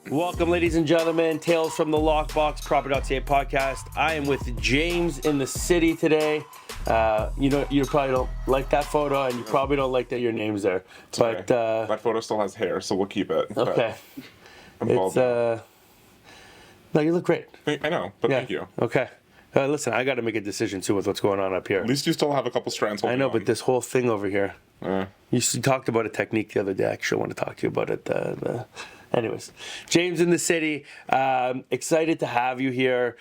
Welcome, ladies and gentlemen. Tales from the Lockbox Proper.ca podcast. I am with James in the city today. You probably don't like that photo, and you probably don't like that your name's there. But that photo still has hair, so we'll keep it. Okay. I'm bald. No, you look great. I know, but thank you. Okay. Listen, I got to make a decision too with what's going on up here. At least you still have a couple strands. I know, but this whole thing over here. You talked about a technique the other day. I actually want to talk to you about it. Anyways, James in the city, excited to have you here.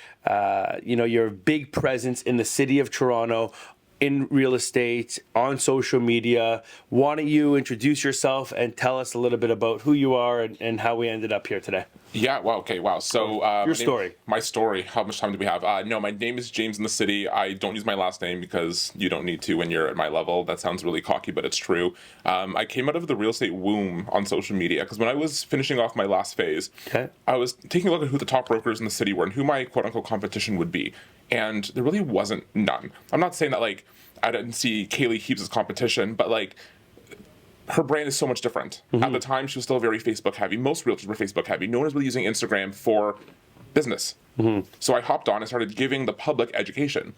You're a big presence in the city of Toronto, in real estate, on social media. Why don't you introduce yourself and tell us a little bit about who you are and how we ended up here today? Yeah, wow, okay, wow. So, your story. My story. How much time do we have? No, my name is James in the city. I don't use my last name because you don't need to when you're at my level. That sounds really cocky, but it's true. I came out of the real estate womb on social media because when I was finishing off my last phase, I was taking a look at who the top brokers in the city were and who my quote-unquote competition would be. And there really wasn't none. I'm not saying that, like, I didn't see Kaylee Heaps as competition, but, like, her brand is so much different. Mm-hmm. At the time, she was still very Facebook heavy. Most realtors were Facebook heavy. No one was really using Instagram for business. Mm-hmm. So I hopped on and started giving the public education.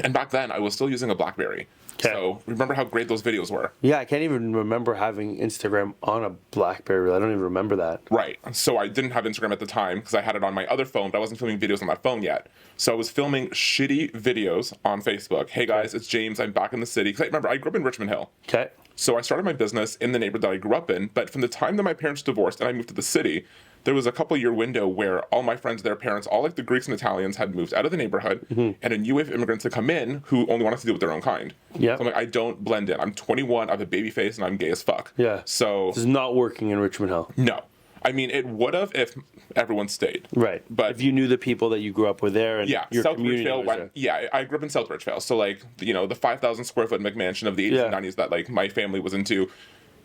And back then, I was still using a BlackBerry. Okay. So remember how great those videos were. Yeah, I can't even remember having Instagram on a BlackBerry. I don't even remember that. Right. So I didn't have Instagram at the time because I had it on my other phone, but I wasn't filming videos on that phone yet. So I was filming shitty videos on Facebook. Hey guys, it's James. I'm back in the city. Because remember, I grew up in Richmond Hill. Okay. So I started my business in the neighborhood that I grew up in. But from the time that my parents divorced and I moved to the city, there was a couple-year window where all my friends, their parents, all like the Greeks and Italians, had moved out of the neighborhood, and a new wave of immigrants had come in who only wanted to deal with their own kind. Yeah. So I'm like, I don't blend in. I'm 21, I have a baby face, and I'm gay as fuck. Yeah. So this is not working in Richmond Hill. No. I mean, it would have if everyone stayed. Right. But if you knew the people that you grew up with there and your South community Ridgevale was there. Yeah, I grew up in South Ridgevale. So, like, the 5,000 square foot McMansion of the 80s and 90s that, like, my family was into,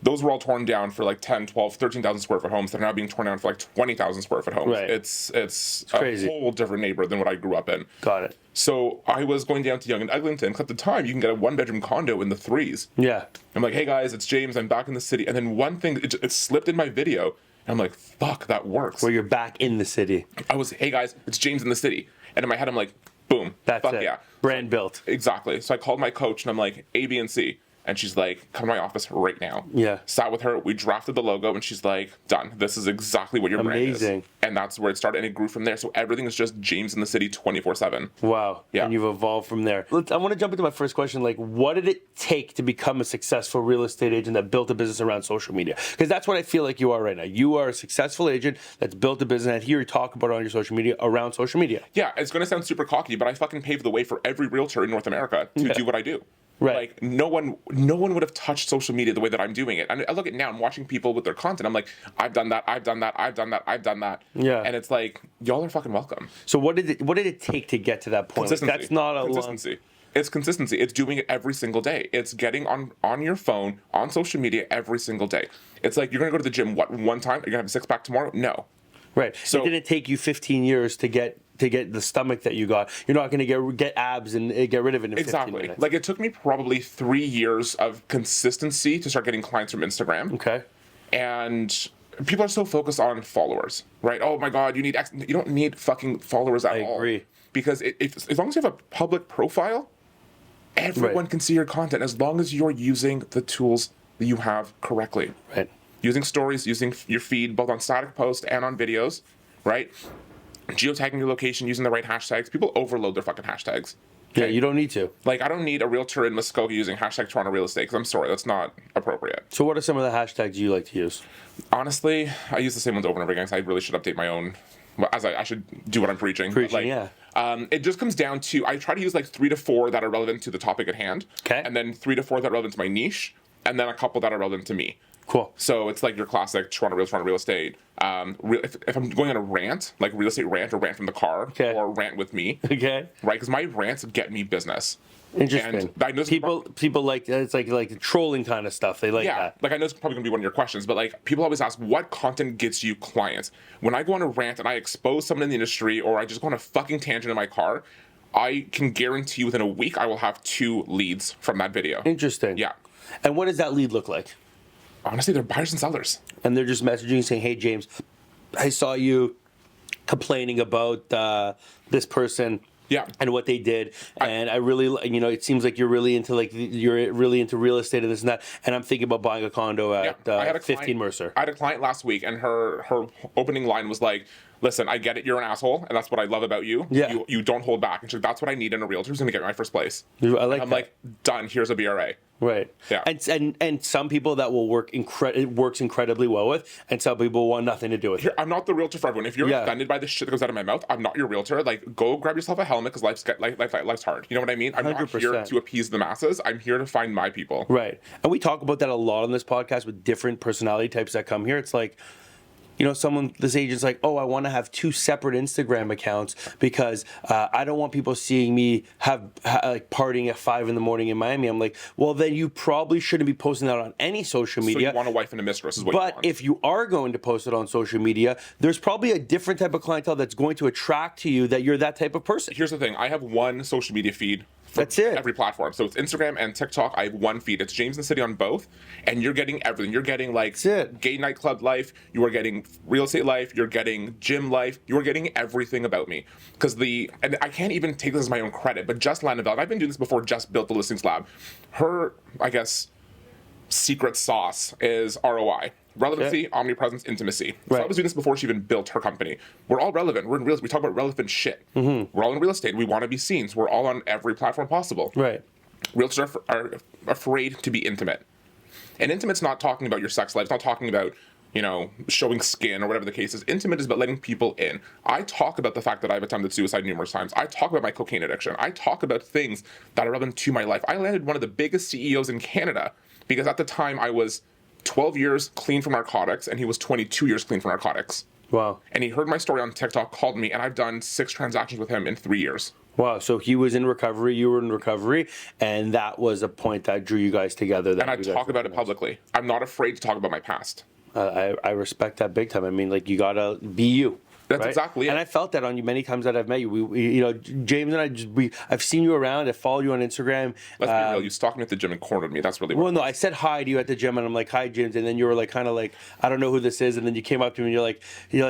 those were all torn down for like 10, 12, 13,000 square foot homes. They're now being torn down for like 20,000 square foot homes. Right. It's crazy. A whole different neighborhood than what I grew up in. Got it. So I was going down to Yonge and Eglinton, because at the time you can get a one-bedroom condo in the threes. Yeah. I'm like, hey guys, it's James. I'm back in the city. And then one thing, it slipped in my video. And I'm like, fuck, that works. Where you're back in the city. I was, hey guys, it's James in the city. And in my head, I'm like, boom. That's fuck it. Yeah. Brand built. Exactly. So I called my coach and I'm like, A, B, and C. And she's like, come to my office right now. Yeah. Sat with her. We drafted the logo. And she's like, done. This is exactly what your brand is. Amazing. And that's where it started. And it grew from there. So everything is just James in the city 24/7. Wow. Yeah. And you've evolved from there. I want to jump into my first question. Like, what did it take to become a successful real estate agent that built a business around social media? Because that's what I feel like you are right now. You are a successful agent that's built a business. And I hear you talk about it on your social media around social media. Yeah. It's going to sound super cocky, but I fucking paved the way for every realtor in North America to do what I do. Right. Like, no one would have touched social media the way that I'm doing it. And I look at it now, I'm watching people with their content. I'm like, I've done that. Yeah. And it's like, y'all are fucking welcome. So what did it take to get to that point? Consistency. Like, that's not a consistency. It's consistency. It's doing it every single day. It's getting on your phone, on social media every single day. It's like, you're going to go to the gym, one time? You're going to have a six-pack tomorrow? No. Right. So it didn't take you 15 years to get the stomach that you got. You're not going to get abs and get rid of it in 15 minutes. Like, it took me probably 3 years of consistency to start getting clients from Instagram. Okay. And people are so focused on followers, right? Oh my God, you don't need fucking followers at all. I agree. Because as long as you have a public profile, everyone can see your content as long as you're using the tools that you have correctly. Right. Using stories, using your feed, both on static posts and on videos, right? Geotagging your location, using the right hashtags. People overload their fucking hashtags. Okay? Yeah, you don't need to. Like, I don't need a realtor in Muskogee using hashtag Toronto real estate, because I'm sorry, that's not appropriate. So what are some of the hashtags you like to use? Honestly, I use the same ones over and over again, so I really should update my own. As I should do what I'm preaching. Yeah. It just comes down to, I try to use like 3 to 4 that are relevant to the topic at hand. Okay. And then 3 to 4 that are relevant to my niche, and then a couple that are relevant to me. Cool. So it's like your classic Toronto real estate. If I'm going on a rant, like real estate rant or rant from the car, or rant with me, okay, right? Because my rants get me business. Interesting. And I know people like it's like trolling kind of stuff. They like that. Like, I know it's probably gonna be one of your questions, but like, people always ask, what content gets you clients? When I go on a rant and I expose someone in the industry, or I just go on a fucking tangent in my car, I can guarantee within a week I will have 2 leads from that video. Interesting. Yeah. And what does that lead look like? Honestly, they're buyers and sellers. And they're just messaging saying, hey, James, I saw you complaining about this person. Yeah. And what they did, and I really, it seems like you're really into real estate and this and that. And I'm thinking about buying a condo at 15 Mercer. I had a client last week, and her opening line was like, "Listen, I get it. You're an asshole, and that's what I love about you. Yeah. You don't hold back." And she's like, "That's what I need in a realtor who's going to get me my first place." I like I'm that. like, "Done. Here's a BRA." Right. Yeah. And some people that will work it works incredibly well with, and some people want nothing to do with it. I'm not the realtor for everyone. If you're offended by the shit that goes out of my mouth, I'm not your realtor. Like, go grab yourself a helmet because life's hard. You know what I mean? I'm 100%. Not here to appease the masses. I'm here to find my people. Right. And we talk about that a lot on this podcast with different personality types that come here. It's like, this agent's like, oh, I want to have 2 separate Instagram accounts because I don't want people seeing me like partying at 5 a.m. in Miami. I'm like, well, then you probably shouldn't be posting that on any social media. So you want a wife and a mistress is what you want. But if you are going to post it on social media, there's probably a different type of clientele that's going to attract to you that you're that type of person. Here's the thing. I have one social media feed. That's it. Every platform. So it's Instagram and TikTok. I have one feed. It's James in the City on both. And you're getting everything. You're getting like gay nightclub life. You are getting real estate life. You're getting gym life. You are getting everything about me. And I can't even take this as my own credit, but Jess Landeveld, and I've been doing this before Jess built the Listings Lab. Her, I guess, secret sauce is ROI. Relevancy, omnipresence, intimacy. So I was doing this before she even built her company. We're all relevant. We're in real estate. We talk about relevant shit. Mm-hmm. We're all in real estate. We want to be seen. So we're all on every platform possible. Right. Realtors are afraid to be intimate. And intimate's not talking about your sex life. It's not talking about, showing skin or whatever the case is. Intimate is about letting people in. I talk about the fact that I've attempted suicide numerous times. I talk about my cocaine addiction. I talk about things that are relevant to my life. I landed one of the biggest CEOs in Canada because at the time I was 12 years clean from narcotics, and he was 22 years clean from narcotics. Wow. And he heard my story on TikTok, called me, and I've done 6 transactions with him in 3 years. Wow. So he was in recovery, you were in recovery, and that was a point that drew you guys together. And I talk about it publicly. I'm not afraid to talk about my past. I respect that big time. I mean, like, you got to be you. That's exactly it. And I felt that on you many times that I've met you. We James and I, I've seen you around. I followed you on Instagram. Let's be real. You stalked me at the gym and cornered me. That's really well. No, I said hi to you at the gym, and I'm like, "Hi, James," and then you were like, kind of like, "I don't know who this is," and then you came up to me and you're like,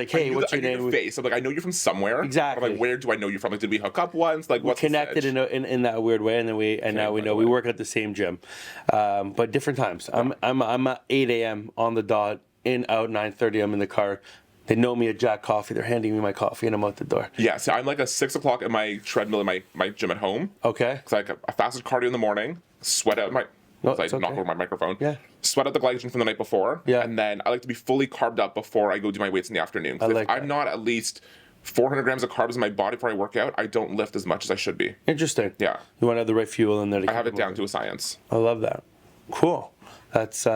"Hey, what's your name?" I knew your face. I'm like, "I know you from somewhere." Exactly. I'm like, "Where do I know you from? Like, did we hook up once? Like, what's connected in that weird way?" And then now we know we work at the same gym, but different times. I'm at 8 a.m. on the dot, in out 9:30. I'm in the car. They know me at Jack Coffee. They're handing me my coffee, and I'm out the door. Yeah, so I'm like a 6 o'clock at my treadmill in my gym at home. Okay. Because I fasted cardio in the morning, sweat out knock over my microphone. Yeah. Sweat out the glycogen from the night before. Yeah. And then I like to be fully carbed up before I go do my weights in the afternoon. Because if I'm not at least 400 grams of carbs in my body before I work out, I don't lift as much as I should be. Interesting. Yeah. You want to have the right fuel in there. I have it down to a science. I love that. Cool. That's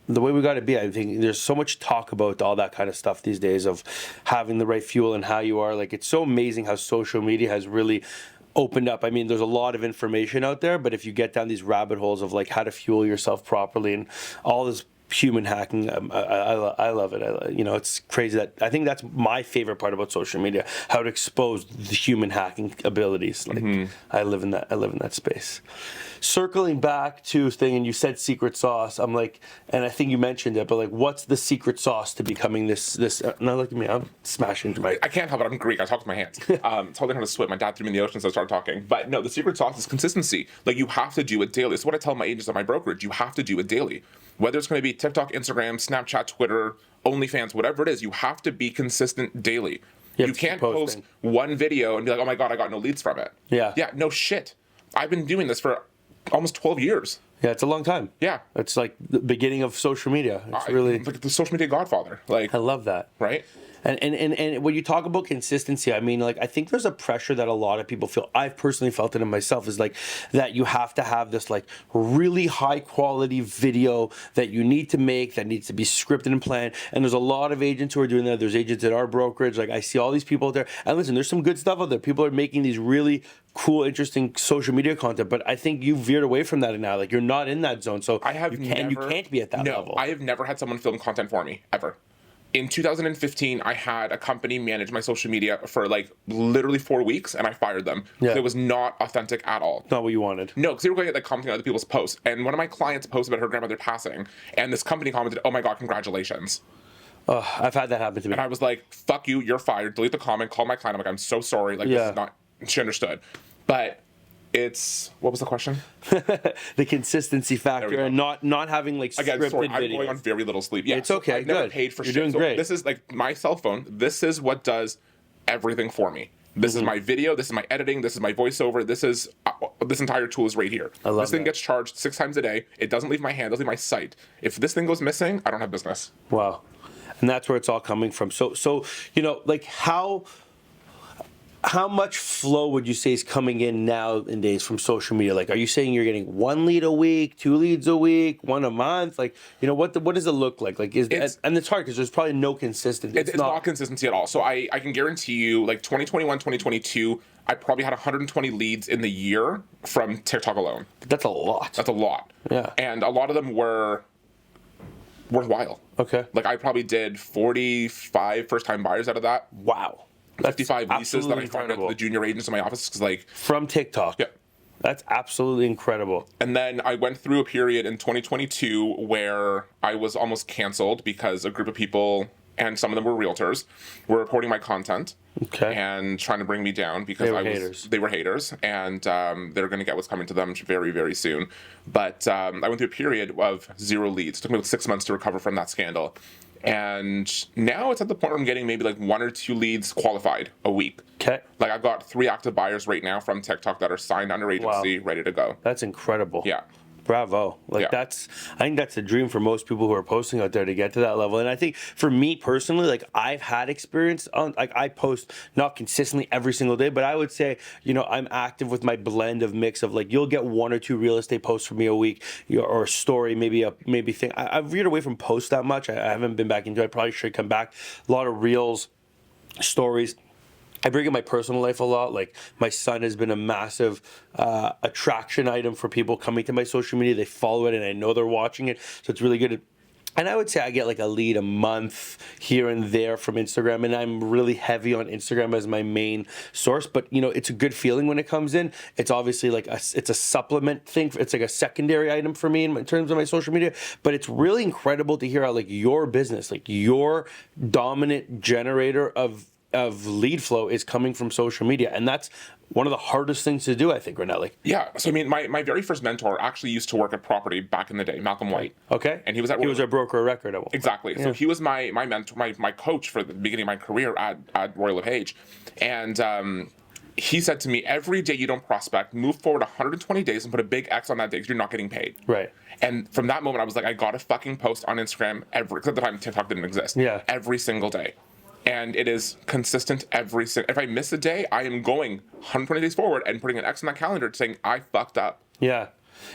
the way we got to be. I think there's so much talk about all that kind of stuff these days of having the right fuel and how you are. Like, it's so amazing how social media has really opened up. I mean, there's a lot of information out there, but if you get down these rabbit holes of like how to fuel yourself properly and all this human hacking, I love it. It's crazy that I think that's my favorite part about social media, how to expose the human hacking abilities. Like, I live in that space. Circling back to thing, and you said secret sauce. I'm like, and I think you mentioned it, but like, what's the secret sauce to becoming this? Now look at me, I'm smashing into my. I can't help it. I'm Greek. I talk with my hands. Totally how to swim. My dad threw me in the ocean, so I started talking. But no, the secret sauce is consistency. Like, you have to do it daily. It's what I tell my agents at my brokerage. You have to do it daily. Whether it's going to be TikTok, Instagram, Snapchat, Twitter, OnlyFans, whatever it is, you have to be consistent daily. You can't post one video and be like, "Oh my God, I got no leads from it." Yeah. Yeah. No shit. I've been doing this for almost 12 years. Yeah, it's a long time. Yeah. It's like the beginning of social media. It's really like the social media godfather. Like, I love that. Right? And when you talk about consistency, I mean, like, I think there's a pressure that a lot of people feel. I've personally felt it in myself, is like that you have to have this like really high quality video that you need to make, that needs to be scripted and planned. And there's a lot of agents who are doing that. There's agents at our brokerage. Like, I see all these people out there. And listen, there's some good stuff out there. People are making these really cool, interesting social media content, but I think you veered away from that now. Like, you're not in that zone, so you can't be at that level. I have never had someone film content for me, ever. In 2015, I had a company manage my social media for like literally 4 weeks, and I fired them. Yeah. It was not authentic at all. Not what you wanted. No, because they were going to get like commenting on other people's posts. And one of my clients posted about her grandmother passing, and this company commented, "Oh my God, congratulations." Oh, I've had that happen to me. And I was like, fuck you, you're fired. Delete the comment, call my client. I'm like, I'm so sorry. Like, this is not, she understood. But it's, what was the question? The consistency factor and not having like scripted Again, sorry, I'm videos. going on very little sleep. Yeah, It's okay, I've never good. paid for You're shit. doing So great. this is like my cell phone. This is what does everything for me. This is my video. This is my editing. This is my voiceover. This is this entire tool is right here. I love this thing that. gets charged 6 times a day. It doesn't leave my hand. Doesn't leave my site. If this thing goes missing, I don't have business. Wow. And that's where it's all coming from. So you know, like how much flow would you say is coming in nowadays from social media? Like, are you saying you're getting 1 lead a week, 2 leads a week, 1 a month? Like, you know, what does it look like? Like, and it's hard because there's probably no consistency. It's not consistency at all. So I can guarantee you, like 2021, 2022, I probably had 120 leads in the year from TikTok alone. That's a lot. That's a lot. Yeah. And a lot of them were worthwhile. Okay. Like I probably did 45 first-time buyers out of that. Wow. 55 leases that I found incredible. at the junior agents in my office. Because like From TikTok. Yeah. That's absolutely incredible. And then I went through a period in 2022 where I was almost canceled because a group of people, and some of them were realtors, were reporting my content. Okay. And trying to bring me down because they were haters, and they're going to get what's coming to them very, very soon. But I went through a period of 0 leads. It took me like 6 months to recover from that scandal. And now it's at the point where I'm getting maybe like 1 or 2 leads qualified a week. Okay. Like I've got 3 active buyers right now from TikTok that are signed under agency, ready to go. That's incredible. Yeah. Bravo. Like Yeah. I think that's the dream for most people who are posting out there to get to that level. And I think for me personally, like I've had experience on, like I post not consistently every single day, but I would say, you know, I'm active with my blend of mix of like, you'll get 1 or 2 real estate posts from me a week, or a story, maybe thing. I've veered away from posts that much. I haven't been back into it. I probably should come back. A lot of reels, stories. I bring in my personal life a lot. Like my son has been a massive attraction item for people coming to my social media. They follow it and I know they're watching it. So it's really good. And I would say I get like a lead a month here and there from Instagram. And I'm really heavy on Instagram as my main source. But, you know, it's a good feeling when it comes in. It's obviously like it's a supplement thing. It's like a secondary item for me in terms of my social media. But it's really incredible to hear how like your business, like your dominant generator of lead flow is coming from social media, and that's one of the hardest things to do, I think, right now. Like, Yeah. So I mean, my very first mentor actually used to work at property back in the day, Malcolm White. okay, And he was a broker of record at one point. Exactly. So he was my mentor, my coach for the beginning of my career at Royal LePage. And he said to me, every day you don't prospect, move forward 120 days and put a big X on that day because you're not getting paid. Right. And from that moment, I was like, I got to fucking post on Instagram because at the time TikTok didn't exist. Yeah. Every single day. And it is consistent every single. If I miss a day, I am going 120 days forward and putting an X on that calendar saying I fucked up. Yeah.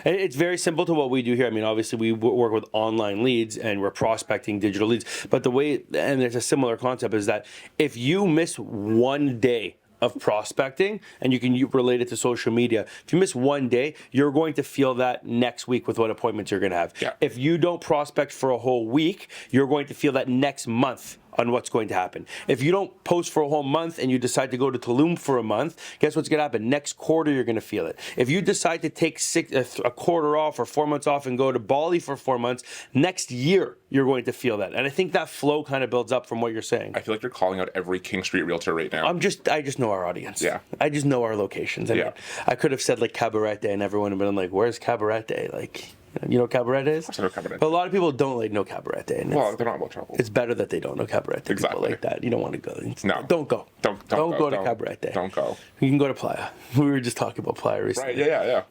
It's very simple to what we do here. I mean, obviously, we work with online leads and we're prospecting digital leads. But the way, and there's a similar concept, is that if you miss 1 day of prospecting, and you can relate it to social media, if you miss 1 day, you're going to feel that next week with what appointments you're going to have. Yeah. If you don't prospect for a whole week, you're going to feel that next month on what's going to happen. If you don't post for a whole month and you decide to go to Tulum for a month, guess what's going to happen? Next quarter, you're going to feel it. If you decide to take a quarter off or 4 months off and go to Bali for 4 months, next year, you're going to feel that. And I think that flow kind of builds up from what you're saying. I feel like you're calling out every King Street realtor right now. I just know our audience. Yeah. I just know our locations. I I could have said like Cabaret Day and everyone would have been like, where's Cabaret Day? Like, you know what Cabaret Day is? I know Cabaret Day. But a lot of people don't like know Cabaret Day. And Well, they're not about trouble. it's better that they don't know Cabaret Day. Exactly. People like that. You don't want to go. No. Don't go. Don't go to Cabaret Day. Don't go. You can go to Playa. We were just talking about Playa recently. Right, yeah.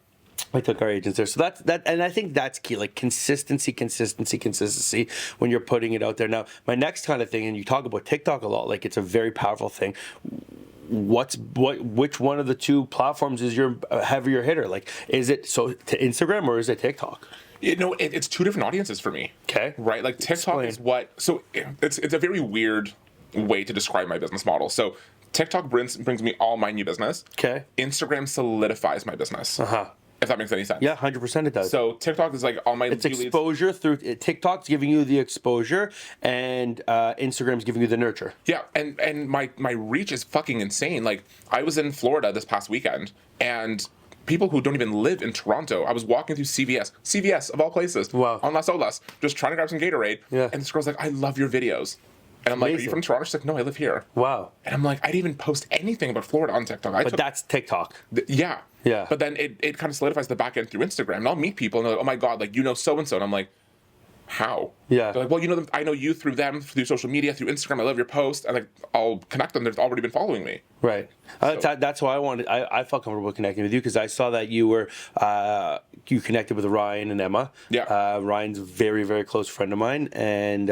I took our agents there. So that's and I think that's key, like consistency when you're putting it out there. Now, my next kind of thing, and you talk about TikTok a lot, like it's a very powerful thing. Which one of the 2 platforms is your heavier hitter? Like, is it to Instagram or is it TikTok? You know, it's 2 different audiences for me. Okay. Right? Like TikTok Explain. is what, so it's a very weird way to describe my business model. So TikTok brings me all my new business. Okay. Instagram solidifies my business. Uh-huh. If that makes any sense. Yeah, 100% it does. So TikTok is like all my It's new leads. exposure through TikTok's giving you the exposure, and Instagram's giving you the nurture. Yeah, and my reach is fucking insane. Like I was in Florida this past weekend, and people who don't even live in Toronto, I was walking through CVS of all places, Wow. on Las Olas, just trying to grab some Gatorade, Yeah. and this girl's like, I love your videos. And I'm like, are you amazing. from Toronto? She's like, no, I live here. Wow. And I'm like, I didn't even post anything about Florida on TikTok. But that's TikTok. Yeah. Yeah. But then it kind of solidifies the back end through Instagram. And I'll meet people and they're like, oh my God, like, you know so-and-so. And I'm like, how? Yeah. They're like, well, you know them, I know you through them, through social media, through Instagram. I love your post. And like, I'll connect them. They've already been following me. Right. That's why I felt comfortable connecting with you, because I saw that you were you connected with Ryan and Emma. Yeah. Ryan's a very, very close friend of mine, and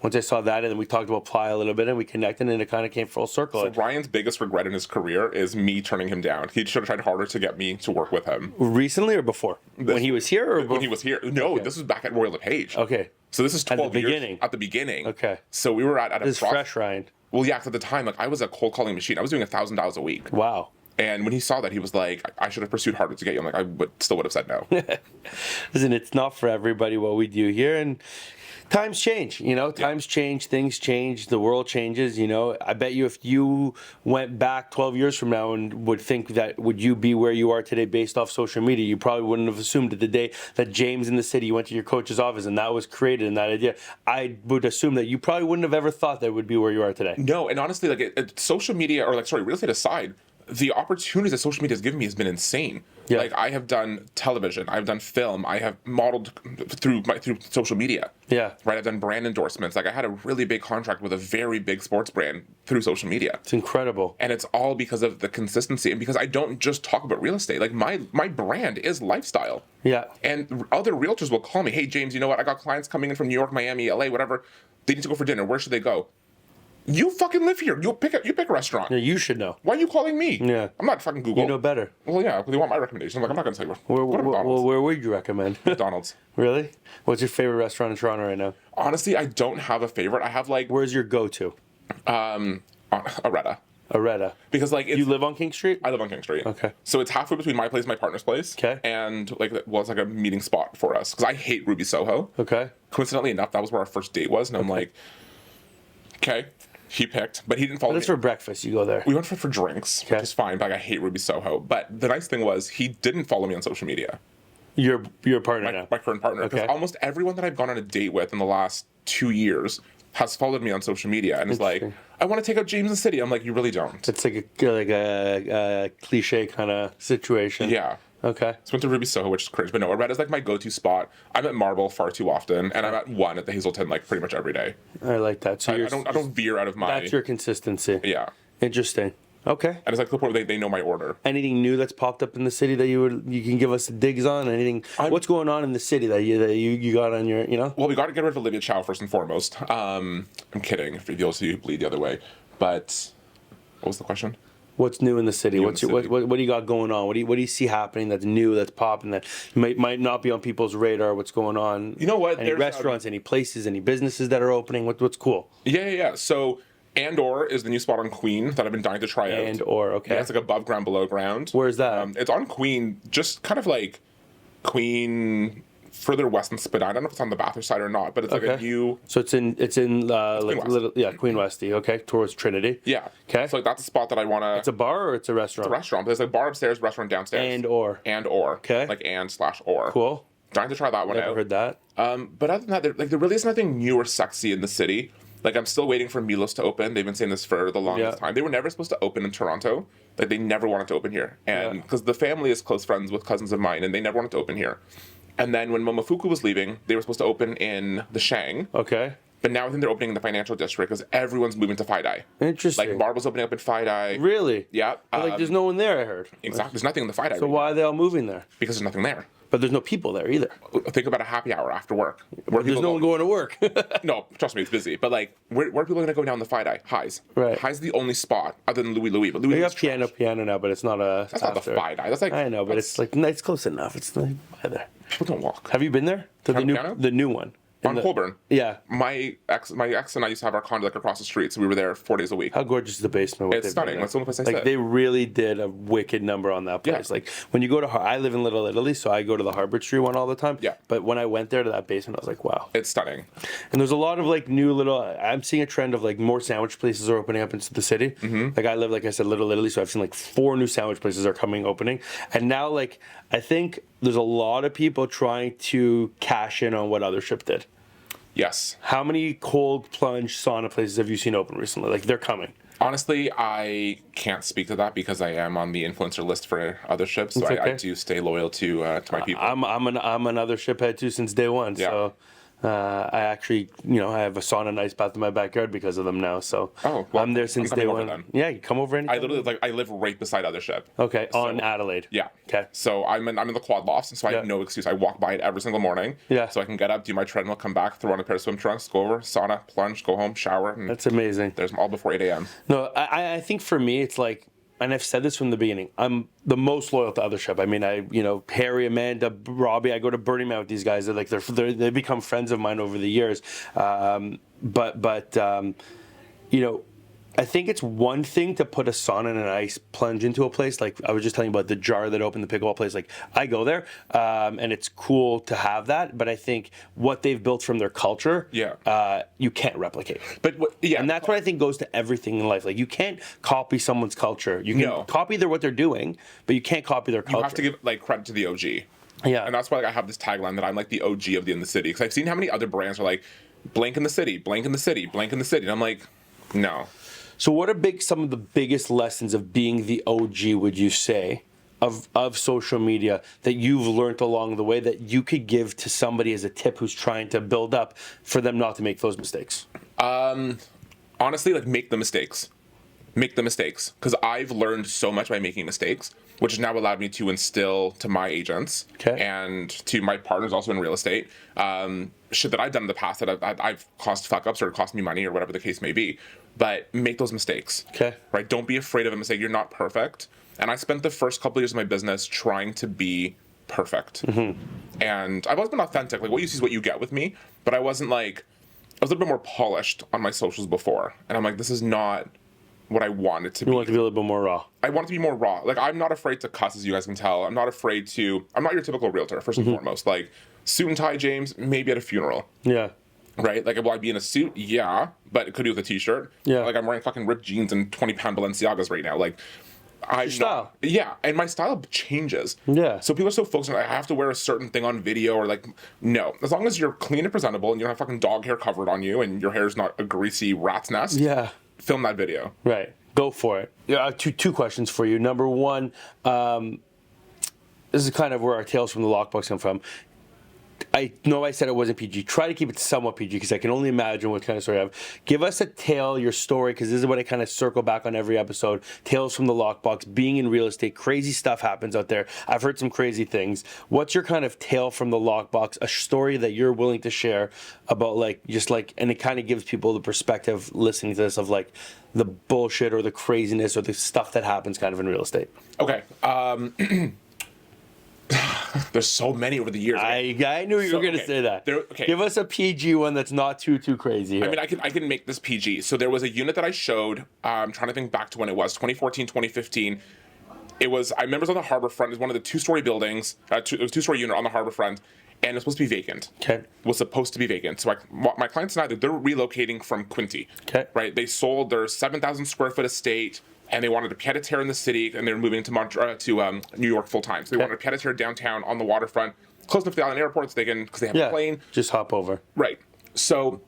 once I saw that, and then we talked about Ply a little bit, and we connected, and it kind of came full circle. So Ryan's biggest regret in his career is me turning him down. He should have tried harder to get me to work with him. Recently or before? When he was here, or When he was here? No, This was back at Royal LePage. Okay. So this is 12 years beginning. at the beginning. Okay. So we were at a This is fresh, Ryan. Well, yeah, 'cause at the time, like I was a cold calling machine. I was doing $1,000 a week. Wow. And when he saw that, he was like, I should have pursued harder to get you. I'm like, I still would have said no. Listen, it's not for everybody what we do here, and times change, times change, things change, the world changes, I bet you if you went back 12 years from now and would think that would you be where you are today based off social media, you probably wouldn't have assumed that the day that James in the city, you went to your coach's office and that was created and that idea, I would assume that you probably wouldn't have ever thought that would be where you are today. No, and honestly, like social media, or real estate aside, the opportunities that social media has given me has been insane. Yeah. Like I have done television, I've done film, I have modeled through social media. Yeah. Right, I've done brand endorsements. Like I had a really big contract with a very big sports brand through social media. It's incredible. And it's all because of the consistency and because I don't just talk about real estate. Like my brand is lifestyle. Yeah. And other realtors will call me, hey James, you know what? I got clients coming in from New York, Miami, LA, whatever. They need to go for dinner. Where should they go? You fucking live here. You pick a restaurant. Yeah, you should know. Why are you calling me? Yeah. I'm not fucking Google. You know better. Well, yeah, they want my recommendations. I'm like, I'm not going to tell you Where, go to McDonald's. where would you recommend? McDonald's. Really? What's your favorite restaurant in Toronto right now? Honestly, I don't have a favorite. I have like Where's your go-to? Aretta. Aretta. Because like You live on King Street? I live on King Street. Okay. So it's halfway between my place and my partner's place. Okay. And like, well, it's like a meeting spot for us because I hate Ruby Soho. Okay. Coincidentally enough, that was where our first date was, and I'm like, okay. He picked, but he didn't follow That's me. for breakfast. You go there. We went for drinks, Okay. which is fine, but like, I hate Ruby Soho. But the nice thing was he didn't follow me on social media. Your partner now. My current partner. Because Okay. almost everyone that I've gone on a date with in the last 2 years has followed me on social media and is like, Interesting. I want to take out James in the city. I'm like, you really don't. It's like a cliche kind of situation. Yeah. Okay. So went to Ruby Soho, which is cringe. But no, Aretta's like my go-to spot. I'm at Marble far too often, and I'm at one at the Hazelton like pretty much every day. I like that. So I don't veer out of my. That's your consistency. Yeah. Interesting. Okay. And it's like to the point where they know my order. Anything new that's popped up in the city that you can give us digs on? Anything? What's going on in the city that you got on your Well, we got to get rid of Olivia Chow first and foremost. I'm kidding. For those of you who bleed the other way, but what was the question? What's new in the city? New in What's the your, city. what do you got going on? What do you see happening that's new, that's popping, that might not be on people's radar? What's going on? You know what? Any restaurants, any places, any businesses that are opening? What's cool? Yeah. So And/or is the new spot on Queen that I've been dying to try out. And/or, okay. Yeah, it's like above ground, below ground. Where's that? It's on Queen, just kind of like Queen, further west than Spadina. I don't know if it's on the Bathurst side or not, but it's like a new. So it's in like West. little, Queen Westy, okay, towards Trinity. Yeah. Okay. So like that's a spot that I want to. It's a bar or it's a restaurant? It's a restaurant. But there's like bar upstairs, restaurant downstairs. And/or. Okay. Like and/or. Cool. Dying to try that one Never out. heard that. But other than that, there really is nothing new or sexy in the city. Like I'm still waiting for Milos to open. They've been saying this for the longest time. They were never supposed to open in Toronto. Like they never wanted to open here, and because the family is close friends with cousins of mine, and they never wanted to open here. And then when Momofuku was leaving, they were supposed to open in the Shang. Okay. But now I think they're opening in the financial district because everyone's moving to Fidei. Interesting. Like Marble's opening up in Fidei. Really? Yeah. But, like there's no one there, I heard. Exactly. There's nothing in the Fidei. So why are they all moving there? Because there's nothing there. But there's no people there either. Think about a happy hour after work. There's no one going to work. No, trust me, it's busy. But like, where are people going to go down the Fidei? Highs. Right. Highs the only spot other than Louis. But Louis They got is trash. piano now, but it's not a. That's not the Fidei. That's like. I know, but it's like it's close enough. It's like by there. People don't walk. Have you been there to Piano? the new one On Colburn. Yeah. My ex and I used to have our condo like across the street, so we were there 4 days a week. How gorgeous is the basement? what It's they've stunning. done That's the only place I Like sit. they really did a wicked number on that place. Yeah. Like when you go to, I live in Little Italy, so I go to the Harbor Street one all the time. Yeah. But when I went there to that basement, I was like, wow. It's stunning. And there's a lot of like new little. I'm seeing a trend of like more sandwich places are opening up into the city. Mm-hmm. Like I live, like I said, Little Italy, so I've seen like 4 new sandwich places are opening, and now like I think there's a lot of people trying to cash in on what Othership did. Yes. How many cold plunge sauna places have you seen open recently? Like, they're coming. Honestly, I can't speak to that because I am on the influencer list for other ships, so I do stay loyal to my people. I'm another shiphead too since day one. Yeah. So I actually, I have a sauna and ice bath in my backyard because of them now. So Oh, well, I'm there since I'm day coming over one. then. Yeah, you come over anytime. I literally I live right beside other ship. Okay, on Adelaide. Yeah. Okay. So I'm in the quad lofts, and so I have no excuse. I walk by it every single morning. Yeah. So I can get up, do my treadmill, come back, throw on a pair of swim trunks, go over, sauna, plunge, go home, shower. And That's amazing. there's all before 8 a.m. No, I think for me it's like, and I've said this from the beginning, I'm the most loyal to other ship. I mean, Harry, Amanda, Robbie, I go to Burning Man with these guys. They're like they've become friends of mine over the years. I think it's one thing to put a sauna and an ice plunge into a place. Like I was just telling you about the jar that opened the pickleball place. Like I go there, and it's cool to have that. But I think what they've built from their culture, you can't replicate. But and that's what I think goes to everything in life. Like you can't copy someone's culture. You can copy what they're doing, but you can't copy their culture. You have to give credit to the OG. Yeah, and that's why I have this tagline that I'm like the OG of the in the city, because I've seen how many other brands are like blank in the city, blank in the city, blank in the city, and I'm like, no. So what are some of the biggest lessons of being the OG, would you say, of social media that you've learned along the way that you could give to somebody as a tip who's trying to build up for them not to make those mistakes? Honestly, make the mistakes. Make the mistakes. Because I've learned so much by making mistakes, which has now allowed me to instill to my agents and to my partners also in real estate, shit that I've done in the past that I've caused fuck-ups or cost me money or whatever the case may be. But make those mistakes. Okay. Right? Don't be afraid of a mistake. You're not perfect. And I spent the first couple of years of my business trying to be perfect. Mm-hmm. And I've always been authentic. Like what you see is what you get with me. But I wasn't I was a little bit more polished on my socials before. And I'm like, this is not what I want it to be. You want it to be a little bit more raw. I want it to be more raw. I'm not afraid to cuss, as you guys can tell. I'm not your typical realtor, first and foremost. Suit and tie James, maybe at a funeral. Yeah. Right? Will I be in a suit? Yeah. But it could be with a t-shirt. Yeah. I'm wearing fucking ripped jeans and 20-pound Balenciagas right now. Your style. Yeah. And my style changes. Yeah. So people are so focused on, I have to wear a certain thing on video or no. As long as you're clean and presentable and you don't have fucking dog hair covered on you and your hair's not a greasy rat's nest. Yeah. Film that video. Right. Go for it. Yeah. Two questions for you. Number one, this is kind of where our Tales from the Lockbox come from. I know I said it wasn't PG. Try to keep it somewhat PG because I can only imagine what kind of story you have. Give us a tale, your story, because this is what I kind of circle back on every episode. Tales from the Lockbox, being in real estate, crazy stuff happens out there. I've heard some crazy things. What's your kind of tale from the Lockbox, a story that you're willing to share about and it kind of gives people the perspective listening to this of the bullshit or the craziness or the stuff that happens kind of in real estate. Okay. There's so many over the years. I knew you were going to say that. Give us a PG one that's not too crazy here. I mean, I can make this PG. So there was a unit that I showed. I'm trying to think back to when it was, 2014, 2015. I remember it was on the harbor front. It was one of the two-story buildings. It was a two-story unit on the harbor front. And it was supposed to be vacant. Okay. It was supposed to be vacant. So my clients and I, they're relocating from Quinte. Okay. Right? They sold their 7,000 square foot estate. And they wanted a pied-à-terre in the city, and they were moving to New York full time. So they wanted a pied-à-terre downtown on the waterfront, close enough to the island airport, so because they have a plane. Just hop over. Right. So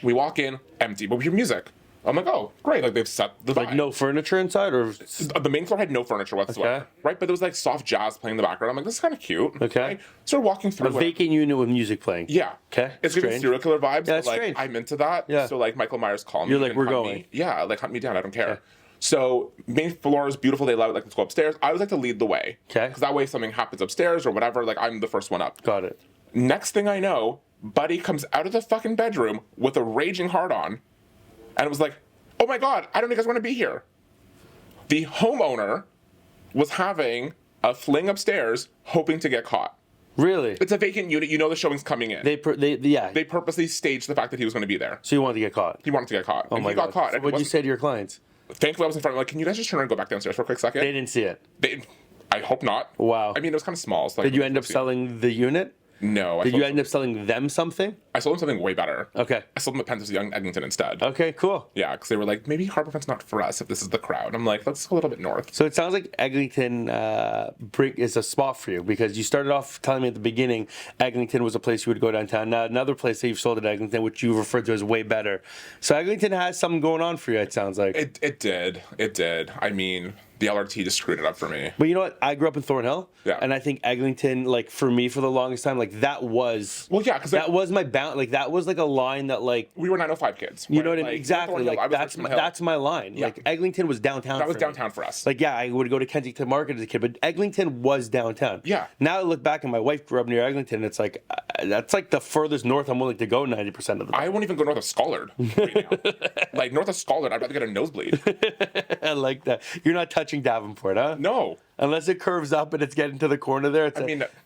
we walk in, empty, but we hear music. I'm like, oh, great! They've set the vibe. No furniture inside, or the main floor had no furniture whatsoever. Okay. Right, but there was soft jazz playing in the background. I'm like, this is kind of cute. Okay. Right? So we're walking through a vacant unit with music playing. Yeah. Okay. It's giving serial killer vibes. Yeah, that's strange. I'm into that. Yeah. So Michael Myers called me. You're like, we're going. Me. Yeah, hunt me down. I don't care. Okay. So main floor is beautiful. They allow it let's go upstairs. I always like to lead the way. Okay. Because that way if something happens upstairs or whatever, I'm the first one up. Got it. Next thing I know, Buddy comes out of the fucking bedroom with a raging hard on, and it was like, oh my God, I don't think I want to be here. The homeowner was having a fling upstairs, hoping to get caught. Really? It's a vacant unit. You know the showing's coming in. They purposely staged the fact that he was going to be there. So you wanted to get caught? He wanted to get caught. Oh and my he God. got caught. So what'd you say to your clients? Thankfully, I was in front of can you guys just turn around and go back downstairs for a quick second? They didn't see it. I hope not. Wow. I mean, it was kind of small. So Did you end up selling the unit? No. Did you end up selling them something? I sold them something way better. Okay. I sold them the Pentos Young Eglinton instead. Okay, cool. Yeah, because they were like, maybe Harbourfront's not for us if this is the crowd. I'm like, let's go a little bit north. So it sounds like Eglinton is a spot for you, because you started off telling me at the beginning Eglinton was a place you would go downtown. Now another place that you've sold at Eglinton, which you referred to as way better. So Eglinton has something going on for you, it sounds like. It did. I mean, the LRT just screwed it up for me. But you know what? I grew up in Thornhill. Yeah. And I think Eglinton, like, for me, for the longest time, like, that was... Well, yeah, because that was my bound. Like, that was, like, a line that, like... we were 905 kids. You know what I mean? Exactly. Thornhill, Like, that's my line. Yeah. Like, Eglinton was downtown That was for downtown me. for us. Like, yeah, I would go to Kensington Market as a kid, but Eglinton was downtown. Yeah. Now I look back and my wife grew up near Eglinton, and it's like, that's like the furthest north I'm willing to go 90% of the time. I won't even go north of Scollard right now. Like, north of Scollard, I'd rather get a nosebleed. I like that. You're not touching Davenport, huh? No. Unless it curves up and it's getting to the corner there.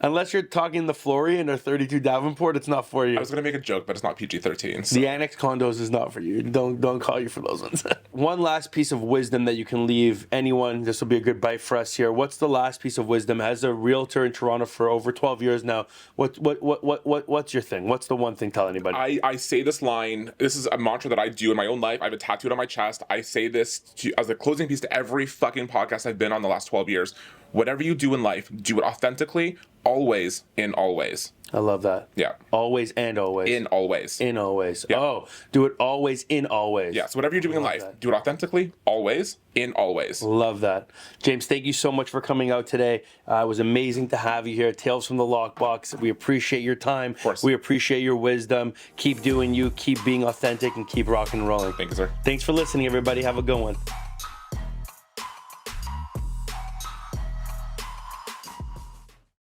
Unless you're talking the Florian or 32 Davenport, it's not for you. I was going to make a joke, but it's not PG-13. So. The annex condos is not for you. Don't call you for those ones. One last piece of wisdom that you can leave anyone. This will be a good bite for us here. What's the last piece of wisdom? As a realtor in Toronto for over 12 years now, what's your thing? What's the one thing? Tell anybody. I say this line. This is a mantra that I do in my own life. I have it tattooed on my chest. I say this as a closing piece to every fucking podcast I've been on the last 12 years. Whatever you do in life, do it authentically, always, in always. I love that. Yeah. Always and always. In always. In always. Yeah. Oh, do it always, in always. Yeah, so whatever you're doing in life, do it authentically, always, in always. Love that. James, thank you so much for coming out today. It was amazing to have you here. Tales from the Lockbox. We appreciate your time. Of course. We appreciate your wisdom. Keep doing you, keep being authentic, and keep rocking and rolling. Thank you, sir. Thanks for listening, everybody. Have a good one.